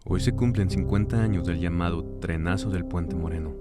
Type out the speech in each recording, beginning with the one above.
Hoy se cumplen 50 años del llamado Trenazo del Puente Moreno.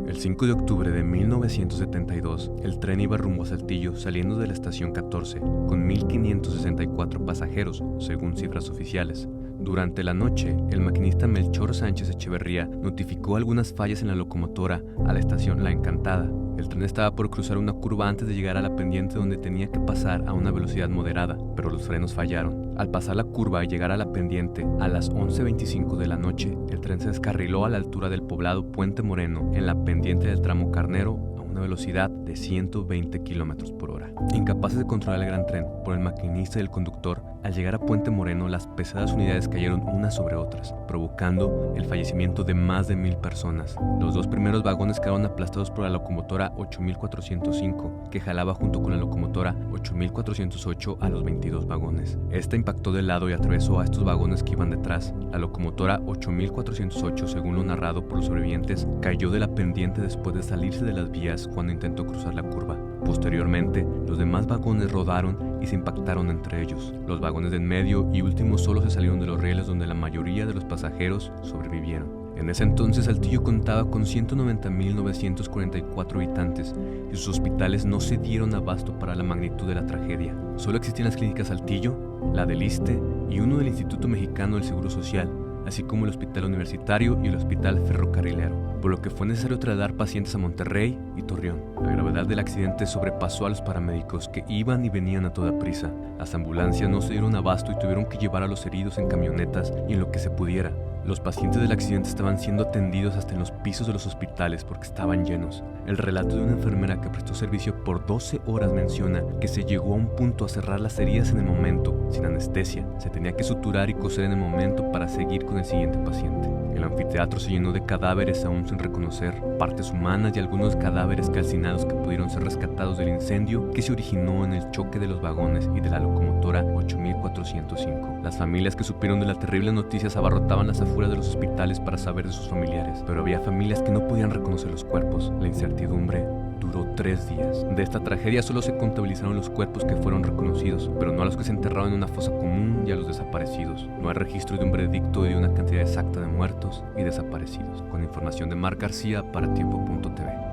El 5 de octubre de 1972, el tren iba rumbo a Saltillo saliendo de la estación 14, con 1,564 pasajeros, según cifras oficiales. Durante la noche, el maquinista Melchor Sánchez Echeverría notificó algunas fallas en la locomotora a la estación La Encantada. El tren estaba por cruzar una curva antes de llegar a la pendiente donde tenía que pasar a una velocidad moderada, pero los frenos fallaron. Al pasar la curva y llegar a la pendiente a las 11:25 de la noche, el tren se descarriló a la altura del poblado Puente Moreno en la pendiente del tramo Carnero a una velocidad de 120 km por hora. Incapaces de controlar el gran tren por el maquinista y el conductor, al llegar a Puente Moreno las pesadas unidades cayeron unas sobre otras, provocando el fallecimiento de más de 1,000 personas. Los dos primeros vagones quedaron aplastados por la locomotora 8405, que jalaba junto con la locomotora 8408 a los 22 vagones. Esta impactó de lado y atravesó a estos vagones que iban detrás. La locomotora 8408, según lo narrado por los sobrevivientes, cayó de la pendiente después de salirse de las vías cuando intentó cruzar la curva. Posteriormente, los demás vagones rodaron y se impactaron entre ellos. Los vagones de en medio y últimos solo se salieron de los rieles, donde la mayoría de los pasajeros sobrevivieron. En ese entonces Saltillo contaba con 190,944 habitantes y sus hospitales no se dieron abasto para la magnitud de la tragedia. Solo existían las clínicas Saltillo, la del ISSSTE y uno del Instituto Mexicano del Seguro Social, así como el Hospital Universitario y el Hospital Ferrocarrilero, por lo que fue necesario trasladar pacientes a Monterrey y Torreón. La gravedad del accidente sobrepasó a los paramédicos, que iban y venían a toda prisa. Las ambulancias no se dieron abasto y tuvieron que llevar a los heridos en camionetas y en lo que se pudiera. Los pacientes del accidente estaban siendo atendidos hasta en los pisos de los hospitales porque estaban llenos. El relato de una enfermera que prestó servicio por 12 horas menciona que se llegó a un punto a cerrar las heridas en el momento, sin anestesia. Se tenía que suturar y coser en el momento para seguir con el siguiente paciente. El anfiteatro se llenó de cadáveres aún sin reconocer, partes humanas y algunos cadáveres calcinados que pudieron ser rescatados del incendio que se originó en el choque de los vagones y de la locomotora 8405. Las familias que supieron de la terrible noticia se abarrotaban las afueras de los hospitales para saber de sus familiares, pero había familias que no podían reconocer los cuerpos. La incertidumbre duró 3 días. De esta tragedia solo se contabilizaron los cuerpos que fueron reconocidos, pero no a los que se enterraron en una fosa común y a los desaparecidos. No hay registro de un veredicto y de una cantidad exacta de muertos y desaparecidos. Con información de Marc García para Tiempo.tv.